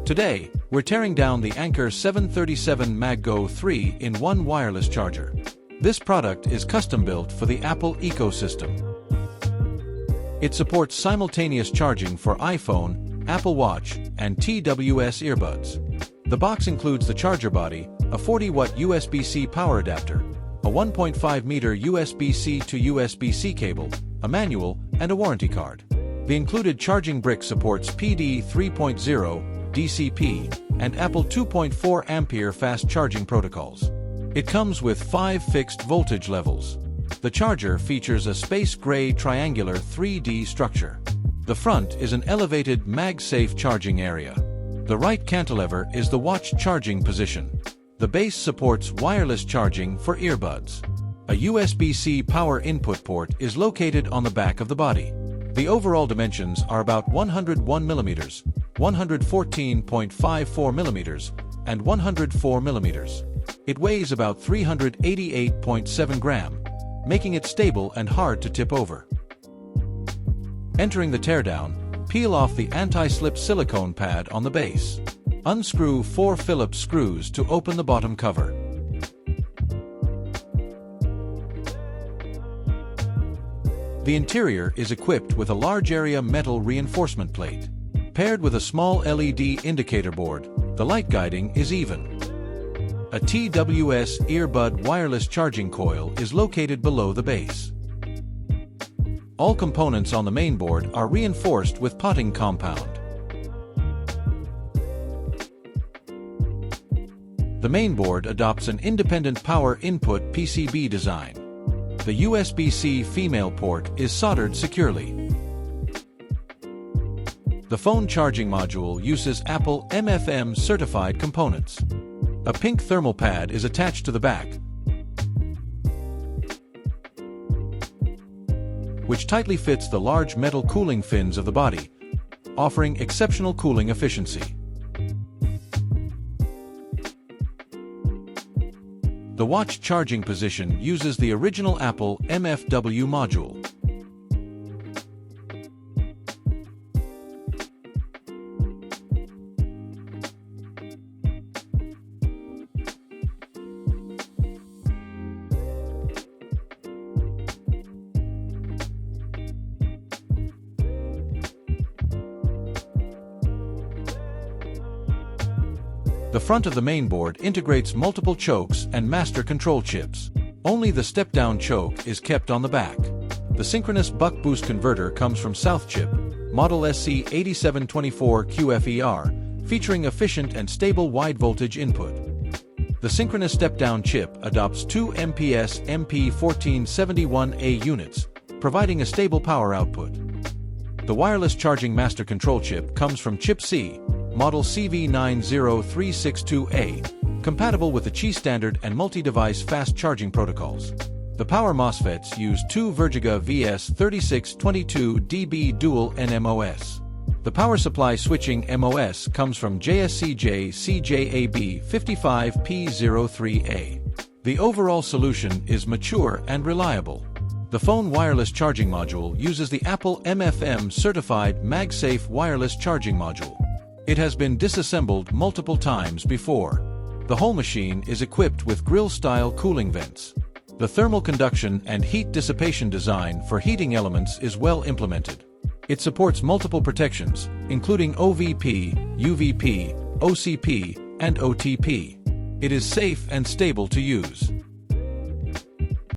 Today, we're tearing down the Anker 737 MagGo 3-in-1 wireless charger. This product is custom-built for the Apple ecosystem. It supports simultaneous charging for iPhone, Apple Watch, and TWS earbuds. The box includes the charger body, a 40-watt USB-C power adapter, a 1.5-meter USB-C to USB-C cable, a manual, and a warranty card. The included charging brick supports PD 3.0, DCP, and Apple 2.4 ampere fast charging protocols. It comes with 5 fixed voltage levels. The charger features a space gray triangular 3D structure. The front is an elevated MagSafe charging area. The right cantilever is the watch charging position. The base supports wireless charging for earbuds. A USB-C power input port is located on the back of the body. The overall dimensions are about 101 mm, 114.54 mm, and 104 mm. It weighs about 388.7 grams, making it stable and hard to tip over. Entering the teardown, peel off the anti-slip silicone pad on the base. Unscrew 4 Phillips screws to open the bottom cover. The interior is equipped with a large area metal reinforcement plate. Paired with a small LED indicator board, the light guiding is even. A TWS earbud wireless charging coil is located below the base. All components on the main board are reinforced with potting compound. The main board adopts an independent power input PCB design. The USB-C female port is soldered securely. The phone charging module uses Apple MFM certified components. A pink thermal pad is attached to the back, which tightly fits the large metal cooling fins of the body, offering exceptional cooling efficiency. The watch charging position uses the original Apple MFW module. The front of the main board integrates multiple chokes and master control chips. Only the step-down choke is kept on the back. The synchronous buck-boost converter comes from SOUTHCHIP, model SC8724 QFER, featuring efficient and stable wide-voltage input. The synchronous step-down chip adopts 2 MPS MP1471A units, providing a stable power output. The wireless charging master control chip comes from Chip C, model CV90362A, compatible with the Qi standard and multi-device fast charging protocols. The power MOSFETs use 2 Vergiga VS3622DB dual NMOS. The power supply switching MOS comes from JSCJ CJAB55P03A. The overall solution is mature and reliable. The phone wireless charging module uses the Apple MFM certified MagSafe wireless charging module. It has been disassembled multiple times before. The whole machine is equipped with grill-style cooling vents. The thermal conduction and heat dissipation design for heating elements is well implemented. It supports multiple protections, including OVP, UVP, OCP, and OTP. It is safe and stable to use.